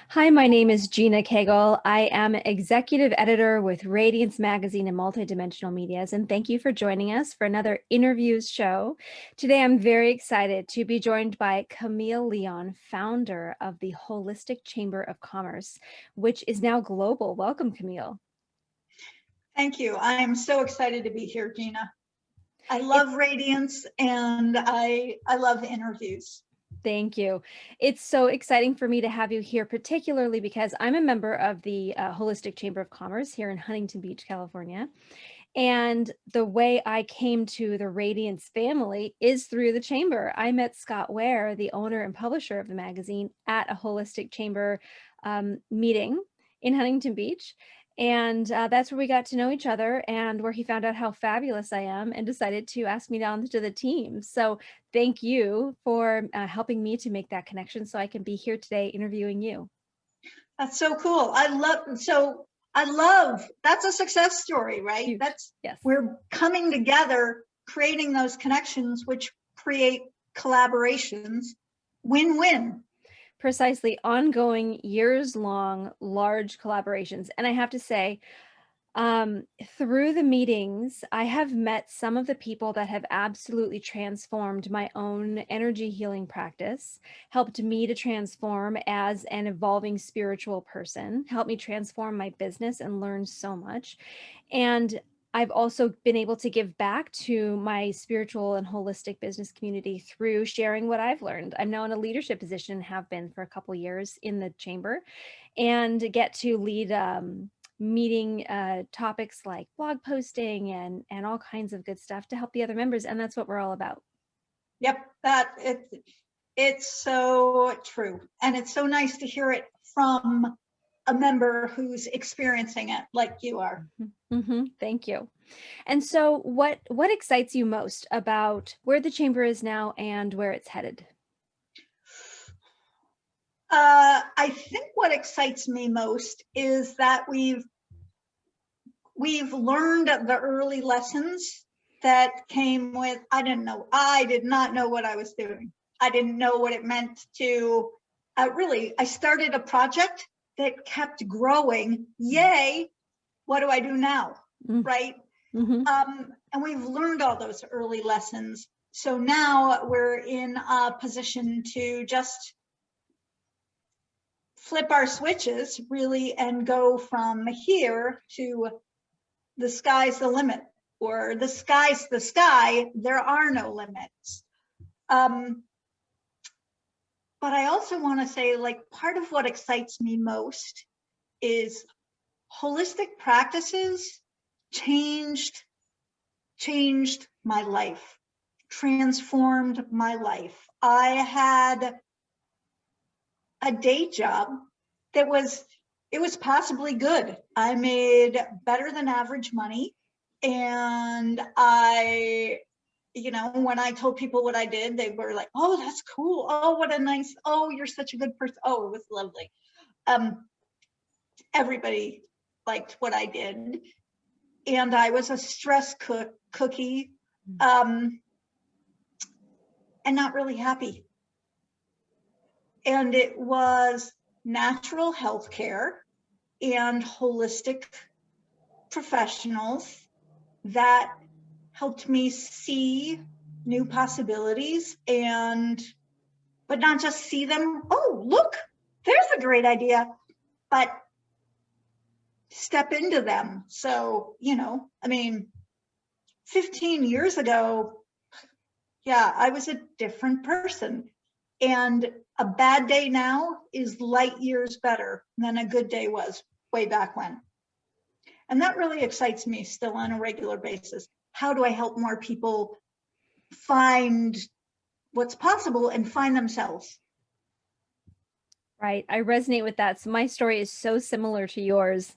Hi, my name is Gina Cagle. I am executive editor with Radiance Magazine and Multidimensional Medias, and thank you for joining us for another interviews show. Today, I'm very excited to be joined by Camille Leon, founder of the Holistic Chamber of Commerce, which is now global. Welcome, Camille. Thank you. I am so excited to be here, Gina. I love Radiance and I love interviews. Thank you. It's so exciting for me to have you here, particularly because I'm a member of the Holistic Chamber of Commerce here in Huntington Beach, California. And the way I came to the Radiance family is through the chamber. I met Scott Ware, the owner and publisher of the magazine, at a Holistic Chamber meeting in Huntington Beach. And that's where we got to know each other and where he found out how fabulous I am and decided to ask me down to the team. So thank you for helping me to make that connection so I can be here today interviewing you. That's so cool. I love, that's a success story, right? Huge. That's, yes. We're coming together, creating those connections, which create collaborations, win-win. Precisely, ongoing, years-long, large collaborations. And I have to say, through the meetings, I have met some of the people that have absolutely transformed my own energy healing practice, helped me to transform as an evolving spiritual person, helped me transform my business and learn so much. And I've also been able to give back to my spiritual and holistic business community through sharing what I've learned. I'm now in a leadership position, have been for a couple of years in the chamber, and get to lead meeting topics like blog posting and all kinds of good stuff to help the other members. And that's what we're all about. Yep, it's so true. And it's so nice to hear it from a member who's experiencing it like you are. Mm-hmm. Thank you. And so what excites you most about where the chamber is now and where it's headed? I think what excites me most is that we've learned the early lessons that came with, I did not know what I was doing. I didn't know what it meant to I started a project that kept growing. Yay, what do I do now? Mm-hmm. Right? Mm-hmm. And we've learned all those early lessons. So now we're in a position to just flip our switches really and go from here to the sky's the limit, or the sky's the sky, there are no limits. But I also want to say, like, part of what excites me most is holistic practices changed my life, transformed my life. I had a day job that was possibly good. I made better than average money. And when I told people what I did, they were like, oh, that's cool. Oh, what a nice, oh, you're such a good person. Oh, it was lovely. Everybody liked what I did. And I was a stress cookie and not really happy. And it was natural healthcare and holistic professionals that helped me see new possibilities, but not just see them. Oh, look, there's a great idea, but step into them. So, 15 years ago, yeah, I was a different person. And a bad day now is light years better than a good day was way back when. And that really excites me still on a regular basis. How do I help more people find what's possible and find themselves? Right. I resonate with that. So my story is so similar to yours.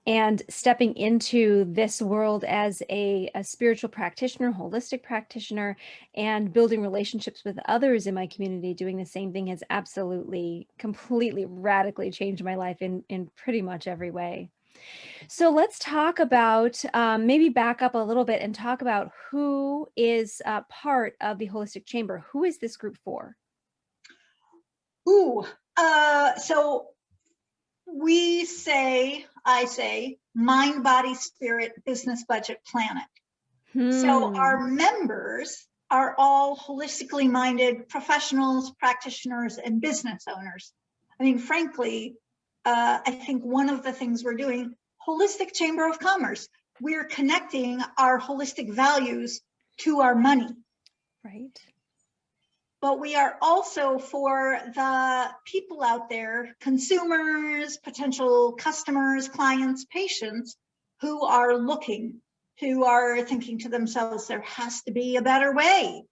And stepping into this world as a spiritual practitioner, holistic practitioner, and building relationships with others in my community doing the same thing has absolutely, completely, radically changed my life in pretty much every way. So let's talk about, maybe back up a little bit and talk about who is part of the Holistic Chamber. Who is this group for? Ooh, So I say, mind, body, spirit, business, budget, planet. So our members are all holistically minded professionals, practitioners, and business owners. I mean, frankly, I think one of the things we're doing, Holistic Chamber of Commerce, we're connecting our holistic values to our money. Right. But we are also, for the people out there, consumers, potential customers, clients, patients, who are looking, who are thinking to themselves, there has to be a better way.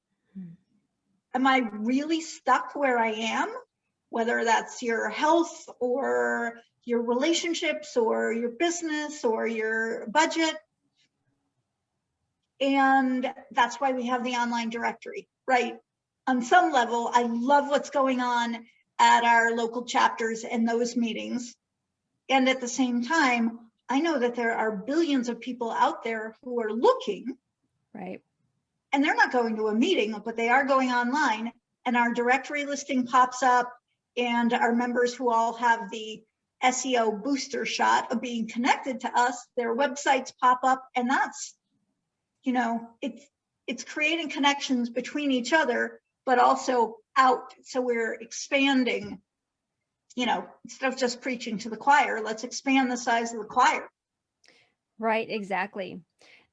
Am I really stuck where I am? Whether that's your health or your relationships or your business or your budget. And that's why we have the online directory, right? On some level, I love what's going on at our local chapters and those meetings. And at the same time, I know that there are billions of people out there who are looking. Right. And they're not going to a meeting, but they are going online, and our directory listing pops up, and our members who all have the SEO booster shot of being connected to us, their websites pop up, and that's, you know, it's creating connections between each other, but also out. So we're expanding, you know, instead of just preaching to the choir, let's expand the size of the choir. Right, exactly.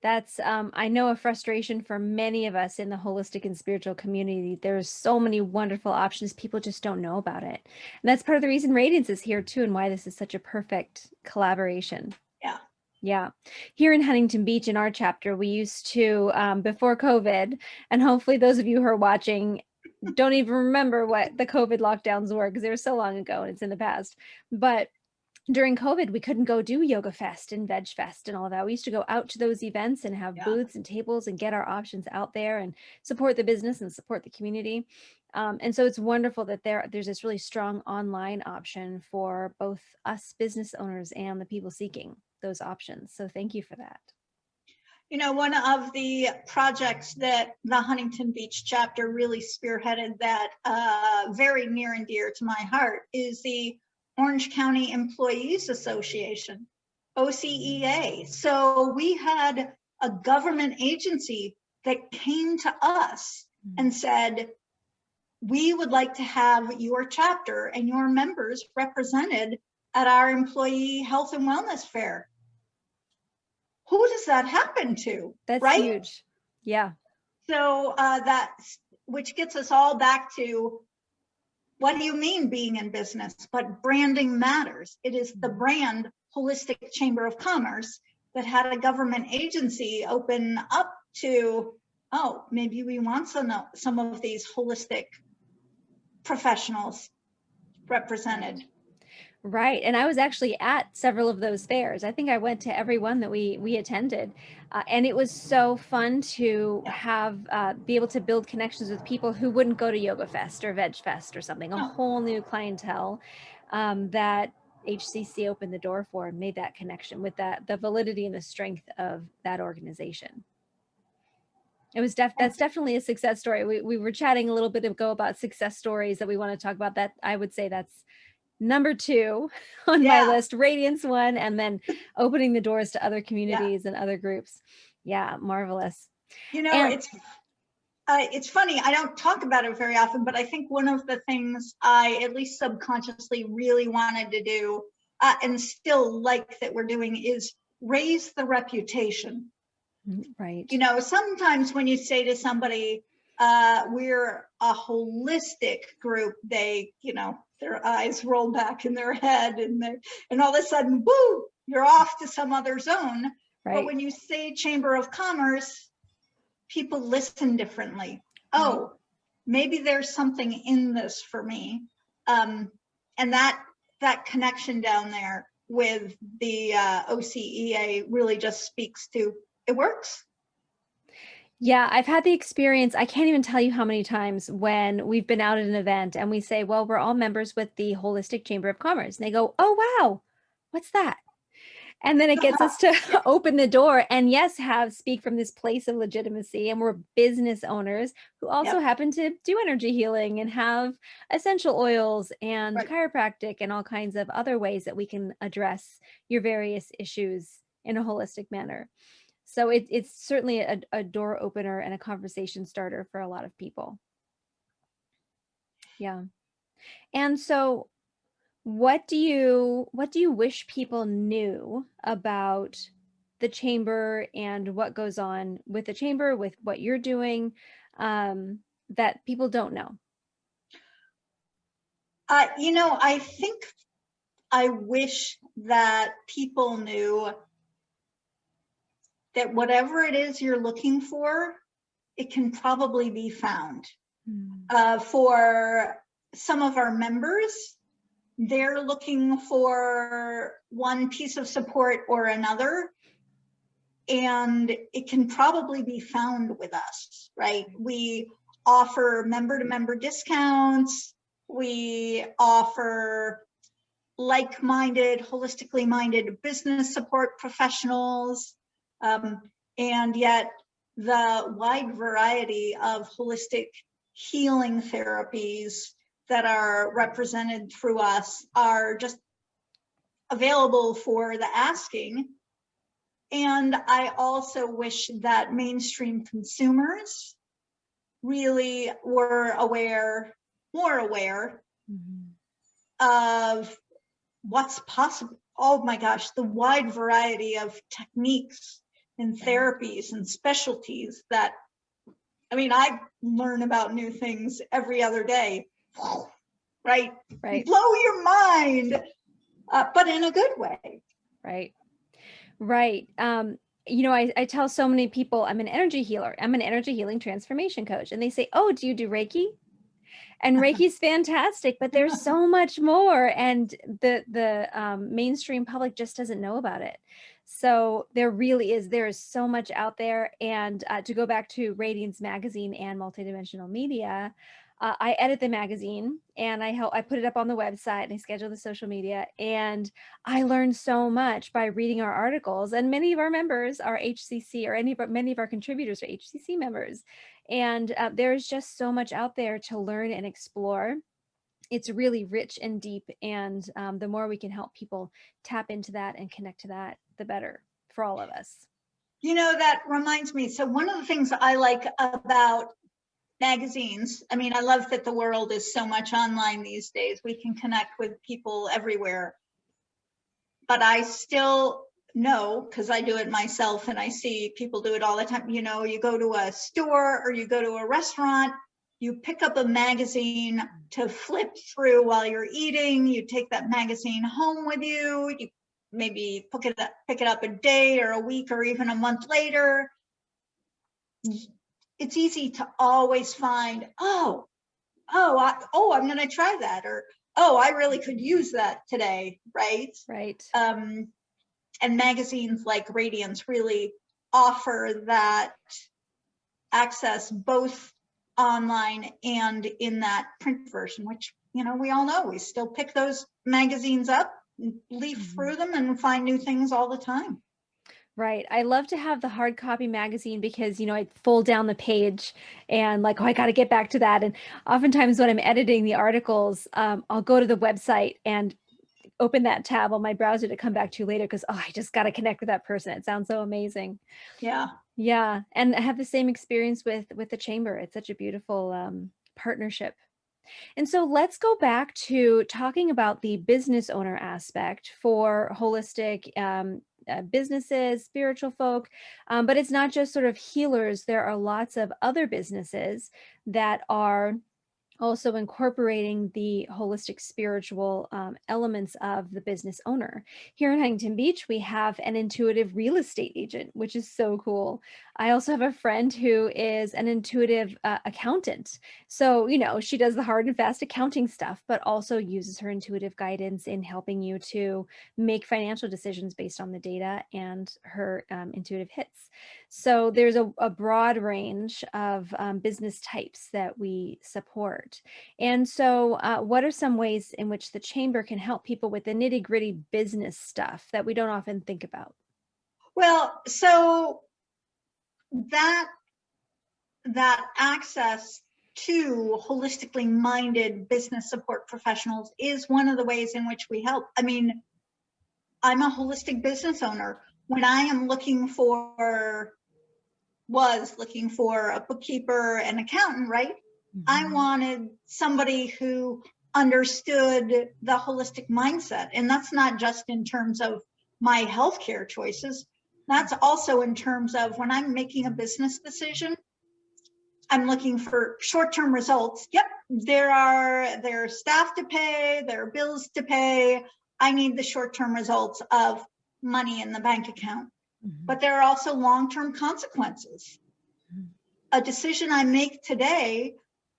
That's, I know, a frustration for many of us in the holistic and spiritual community. There's so many wonderful options. People just don't know about it. And that's part of the reason Radiance is here too, and why this is such a perfect collaboration. Yeah. Yeah. Here in Huntington Beach, in our chapter, we used to, before COVID, and hopefully those of you who are watching don't even remember what the COVID lockdowns were, because they were so long ago and it's in the past. But during COVID, we couldn't go do Yoga Fest and Veg Fest and all that. We used to go out to those events and have booths and tables and get our options out there and support the business and support the community. And so it's wonderful that there's this really strong online option for both us business owners and the people seeking those options. So thank you for that. You know, one of the projects that the Huntington Beach chapter really spearheaded that very near and dear to my heart is the Orange County Employees Association, OCEA. So we had a government agency that came to us and said, we would like to have your chapter and your members represented at our employee health and wellness fair. Who does that happen to? That's right? Huge. Yeah. So which gets us all back to, what do you mean being in business? But branding matters. It is the brand Holistic Chamber of Commerce that had a government agency open up to, oh, maybe we want some of these holistic professionals represented. Right. And I was actually at several of those fairs. I think I went to every one that we attended. And it was so fun to have, be able to build connections with people who wouldn't go to Yoga Fest or Veg Fest or something, a whole new clientele that HCC opened the door for and made that connection with the validity and the strength of that organization. It was that's definitely a success story. We were chatting a little bit ago about success stories that we want to talk about. That I would say that's number 2 on my list, Radiance 1, and then opening the doors to other communities and other groups. Yeah, marvelous. You know, it's funny, I don't talk about it very often, but I think one of the things I, at least subconsciously, really wanted to do, and still like that we're doing, is raise the reputation. Right. You know, sometimes when you say to somebody, we're a holistic group, they, you know, their eyes roll back in their head and all of a sudden, woo, you're off to some other zone. Right. But when you say Chamber of Commerce, people listen differently. Oh, maybe there's something in this for me. And that connection down there with the OCEA really just speaks to, it works. Yeah, I've had the experience, I can't even tell you how many times when we've been out at an event and we say, well, we're all members with the Holistic Chamber of Commerce. And they go, oh, wow, what's that? And then it gets us to open the door and yes, speak from this place of legitimacy. And we're business owners who also Yep, happen to do energy healing and have essential oils and right. chiropractic and all kinds of other ways that we can address your various issues in a holistic manner. So it's certainly a door opener and a conversation starter for a lot of people. Yeah. And so what do you wish people knew about the chamber and what goes on with the chamber, with what you're doing, that people don't know? I think I wish that people knew that whatever it is you're looking for, it can probably be found. Mm. For some of our members, they're looking for one piece of support or another, and it can probably be found with us, right? We offer member-to-member discounts. We offer like-minded, holistically minded business support professionals. And yet the wide variety of holistic healing therapies that are represented through us are just available for the asking. And I also wish that mainstream consumers really were more aware Mhm. of what's possible. Oh my gosh, the wide variety of techniques and therapies and specialties that, I learn about new things every other day, right? Right, Blow your mind, but in a good way. right, right. I tell so many people I'm an energy healer. I'm an energy healing transformation coach. And they say, "Oh, do you do Reiki?" And Reiki's fantastic, but there's so much more, and the mainstream public just doesn't know about it. So there is so much out there. And to go back to Radiance Magazine and Multidimensional Media, I edit the magazine and I put it up on the website and I schedule the social media, and I learned so much by reading our articles. And many of our members are HCC, or many of our contributors are HCC members. And there's just so much out there to learn and explore. It's really rich and deep. And the more we can help people tap into that and connect to that, the better for all of us. That reminds me. So one of the things I like about magazines, I love that the world is so much online these days. We can connect with people everywhere. But I still know, because I do it myself and I see people do it all the time. You go to a store or you go to a restaurant, you pick up a magazine to flip through while you're eating. You take that magazine home with you. You maybe pick it up a day or a week or even a month later. It's easy to always find, I'm going to try that, or I really could use that today, right? Right. And magazines like Radiance really offer that access both online and in that print version, which, we all know we still pick those magazines up, leaf through them, and find new things all the time. Right. I love to have the hard copy magazine because, I fold down the page and like, I got to get back to that. And oftentimes when I'm editing the articles, I'll go to the website and open that tab on my browser to come back to later because, I just got to connect with that person. It sounds so amazing. Yeah. Yeah. And I have the same experience with the chamber. It's such a beautiful partnership. And so let's go back to talking about the business owner aspect for holistic businesses, spiritual folk. But it's not just sort of healers. There are lots of other businesses that are also incorporating the holistic spiritual elements of the business owner. Here in Huntington Beach, we have an intuitive real estate agent, which is so cool. I also have a friend who is an intuitive accountant. So, she does the hard and fast accounting stuff, but also uses her intuitive guidance in helping you to make financial decisions based on the data and her intuitive hits. So there's a broad range of business types that we support. support. And so, what are some ways in which the chamber can help people with the nitty gritty business stuff that we don't often think about? Well, so that access to holistically minded business support professionals is one of the ways in which we help. I mean, I'm a holistic business owner. When I am was looking for a bookkeeper and accountant, right? I wanted somebody who understood the holistic mindset. And that's not just in terms of my healthcare choice. That's also in terms of when I'm making a business decision, I'm looking for short-term results. Yep, there are staff to pay, there are bills to pay. I need the short-term results of money in the bank account. But there are also long-term consequences. A decision I make today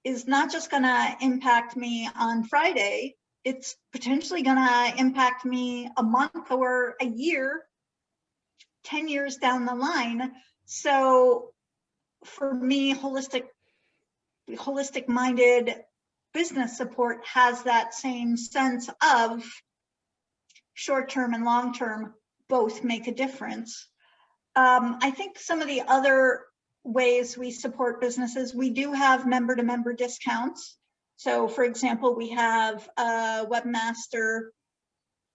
is not just going to impact me on Friday, it's potentially going to impact me a month or a year, 10 years down the line. So for me, holistic minded business support has that same sense of short-term and long-term both make a difference. I think some of the other ways we support businesses, we do have member-to-member discounts. So for example, we have a webmaster,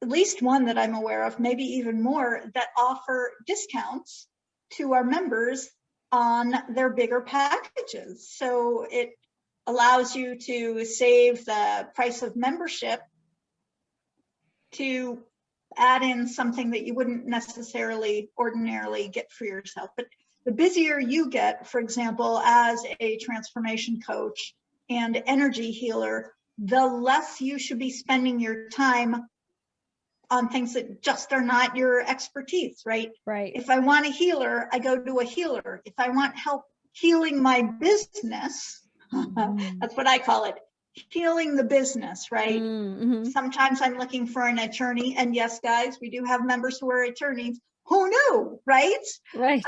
at least one that I'm aware of, maybe even more, that offer discounts to our members on their bigger packages. So it allows you to save the price of membership to add in something that you wouldn't necessarily ordinarily get for yourself. But the busier you get, for example, as a transformation coach and energy healer, the less you should be spending your time on things that just are not your expertise, right? Right. If I want a healer, I go to a healer. If I want help healing my business, that's what I call it, healing the business, right? Sometimes I'm looking for an attorney, and yes, guys, we do have members who are attorneys. Who knew, right? Right.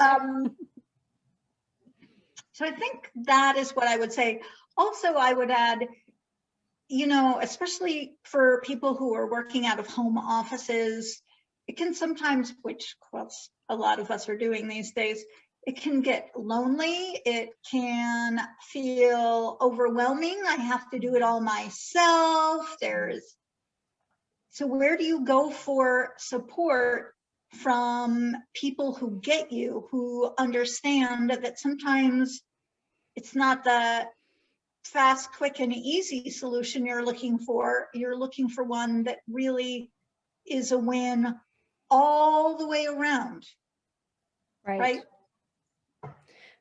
So I think that is what I would say. Also, I would add, you know, especially for people who are working out of home offices, it can sometimes, which a lot of us are doing these days, it can get lonely. It can feel overwhelming. I have to do it all myself. So where do you go for support from people who get you, who understand that sometimes it's not the fast, quick, and easy solution you're looking for. You're looking for one that really is a win all the way around. Right?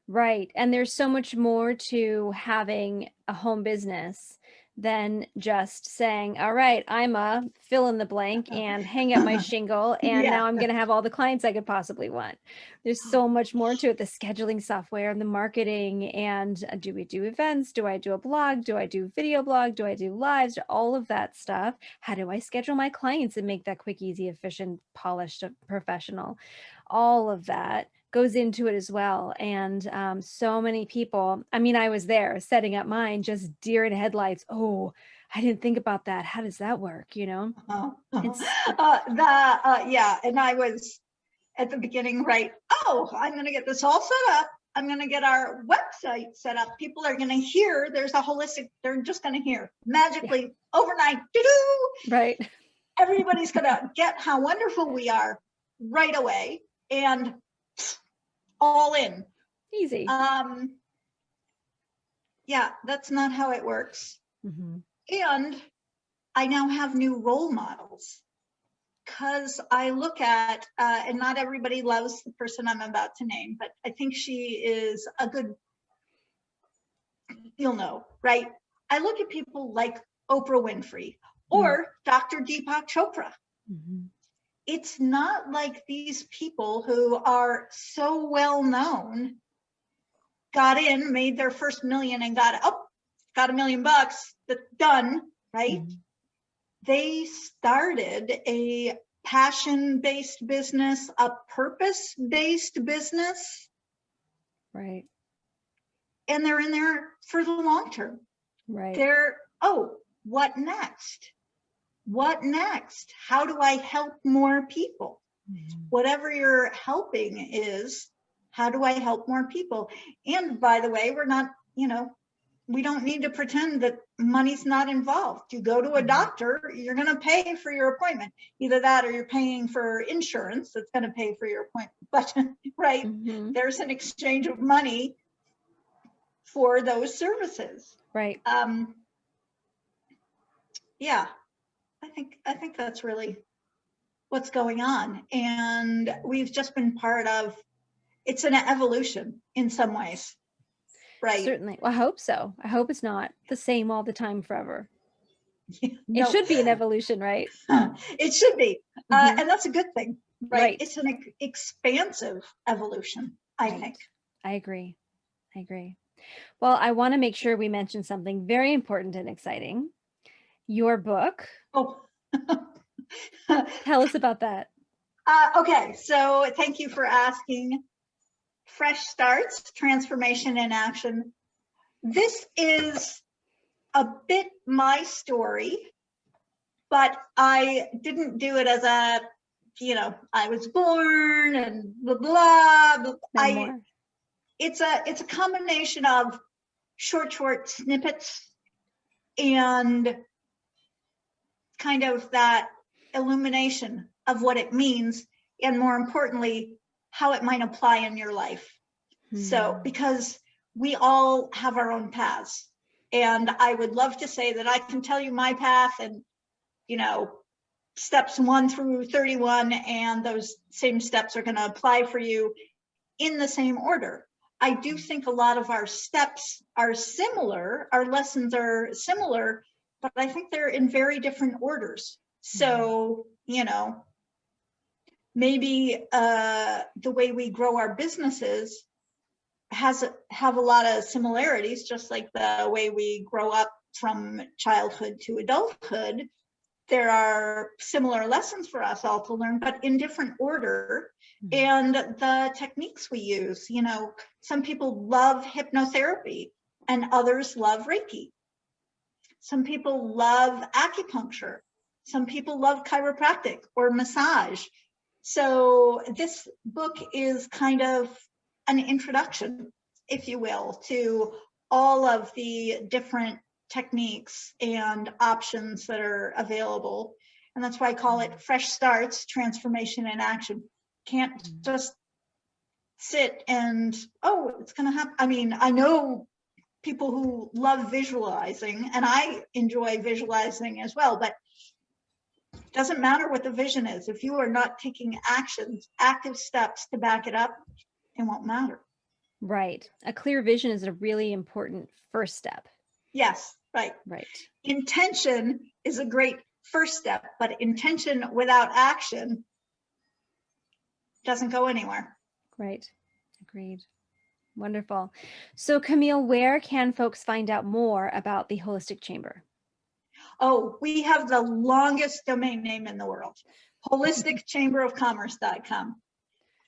Right. And there's so much more to having a home business than just saying, all right, I'm a fill in the blank and hang up my shingle. And now I'm going to have all the clients I could possibly want. There's so much more to it. The scheduling software and the marketing. And do we do events? Do I do a blog? Do I do video blog? Do I do lives? All of that stuff. How do I schedule my clients and make that quick, easy, efficient, polished, professional? All of that goes into it as well. And so many people, I mean, I was there setting up mine, just deer in headlights. Oh, I didn't think about that. How does that work? You know? Yeah. And I was at the beginning, right? Oh, I'm going to get this all set up. I'm going to get our website set up. People are going to hear there's a holistic, they're just going to hear magically overnight. Right. Everybody's going to get how wonderful we are right away. And all in. Easy. Yeah, that's not how it works. And I now have new role models because I look at, and not everybody loves the person I'm about to name, but I think she is a good, you'll know, right? I look at people like Oprah Winfrey or Dr. Deepak Chopra. It's not like these people who are so well known got in, made their first million and got $1 million, that's done, right? They started a passion-based business, a purpose-based business. Right. And they're in there for the long term. Right. They're, oh, what next? What next? How do I help more people? Mhm. Whatever you're helping is, how do I help more people? And by the way, we're not, we don't need to pretend that money's not involved. You go to a doctor, you're going to pay for your appointment. Either that or you're paying for insurance that's going to pay for your appointment. But, right, Mhm. there's an exchange of money for those services. Right. Yeah, I think that's really what's going on. And we've just been part of, it's an evolution in some ways, right? Certainly. Well, I hope so. I hope it's not the same all the time forever. It No, should be an evolution, right? it should be. Mhm. And that's a good thing, right? Right. It's an expansive evolution, I Right. think. I agree. I agree. Well, I want to make sure we mention something very important and exciting. Your book. Oh, Tell us about that. okay. So thank you for asking. Fresh Starts, Transformation in Action. This is a bit my story, but I didn't do it as a, I was born and blah, blah, blah. Memoir. It's a combination of short snippets and kind of that illumination of what it means, and more importantly, how it might apply in your life. So, because we all have our own paths, and I would love to say that I can tell you my path and, steps 1 through 31, and those same steps are going to apply for you in the same order. I do think a lot of our steps are similar, our lessons are similar, but I think they're in very different orders. So, maybe the way we grow our businesses have a lot of similarities, just like the way we grow up from childhood to adulthood. There are similar lessons for us all to learn, but in different order. And the techniques we use, some people love hypnotherapy and others love Reiki. Some people love acupuncture. Some people love chiropractic or massage. So this book is kind of an introduction, if you will, to all of the different techniques and options that are available. And that's why I call it Fresh Starts, Transformation in Action. Can't just sit and, oh, it's going to happen. I mean, I know people who love visualizing, and I enjoy visualizing as well, but it doesn't matter what the vision is. If you are not taking actions, active steps to back it up, it won't matter. Right. A clear vision is a really important first step. Yes, right. Right. Intention is a great first step, but intention without action doesn't go anywhere. Right. Agreed. Wonderful. So Camille, where can folks find out more about the Holistic Chamber? Oh, we have the longest domain name in the world, holisticchamberofcommerce.com.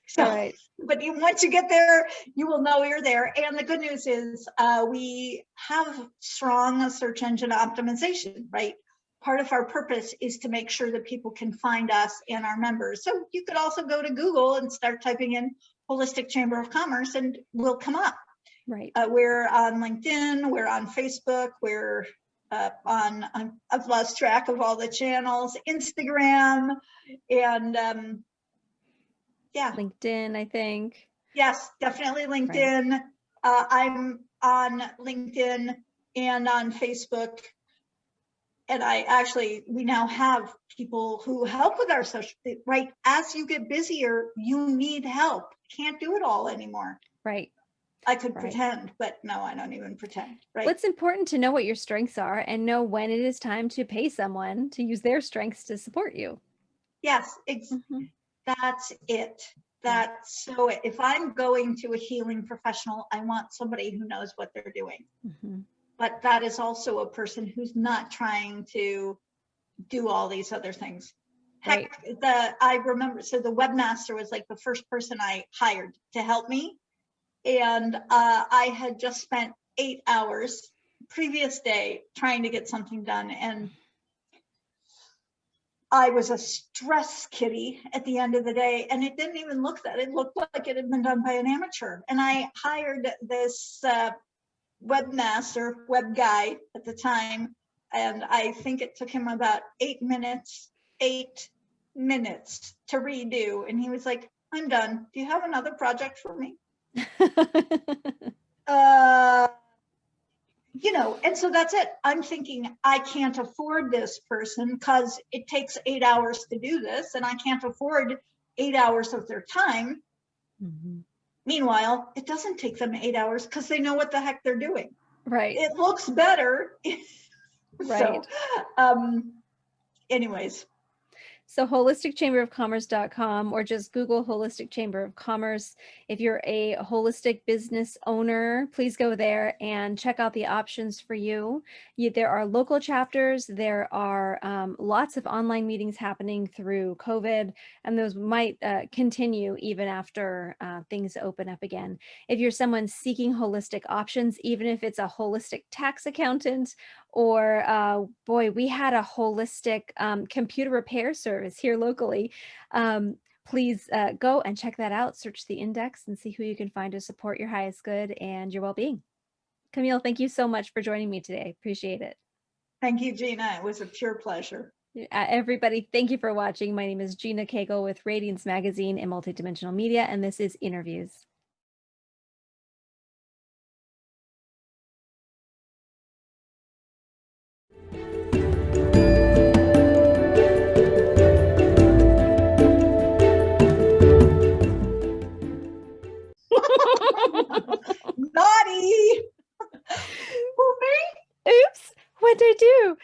So, right. But once you get there, you will know you're there. And the good news is we have strong search engine optimization, right? Part of our purpose is to make sure that people can find us and our members. So you could also go to Google and start typing in Holistic Chamber of Commerce and we'll come up. Right. We're on LinkedIn, we're on Facebook, we're I've lost track of all the channels, Instagram, and yeah. LinkedIn, I think. Yes, definitely LinkedIn. Right. I'm on LinkedIn and on Facebook. And we now have people who help with our social, right? As you get busier, you need help. Can't do it all anymore. Right. I could pretend, but no, I don't even pretend. Right. Well, it's important to know what your strengths are and know when it is time to pay someone to use their strengths to support you. Yes, that's it. So if I'm going to a healing professional, I want somebody who knows what they're doing. But that is also a person who's not trying to do all these other things. Right. Heck, I remember, so the webmaster was like the first person I hired to help me. And I had just spent 8 hours previous day trying to get something done, and I was a stress kitty at the end of the day, and it didn't even look that. It looked like it had been done by an amateur. And I hired this webmaster, web guy at the time, and I think it took him about 8 minutes to redo. And he was like, "I'm done. Do you have another project for me?" And so that's it. I'm thinking, I can't afford this person because it takes 8 hours to do this, and I can't afford 8 hours of their time. Mm-hmm. Meanwhile, it doesn't take them 8 hours because they know what the heck they're doing. Right. It looks better. Right. So, anyways. So holisticchamberofcommerce.com, or just Google Holistic Chamber of Commerce. If you're a holistic business owner, please go there and check out the options for you. There are local chapters. There are lots of online meetings happening through COVID, and those might continue even after things open up again. If you're someone seeking holistic options, even if it's a holistic tax accountant, or boy, we had a holistic computer repair service here locally. Please go and check that out. Search the index and see who you can find to support your highest good and your well-being. Camille, thank you so much for joining me today. Appreciate it. Thank you, Gina. It was a pure pleasure. Everybody, thank you for watching. My name is Gina Cagle with Radiance Magazine and Multidimensional Media, and this is Interviews. Naughty. Who, me? Oops, what'd I do?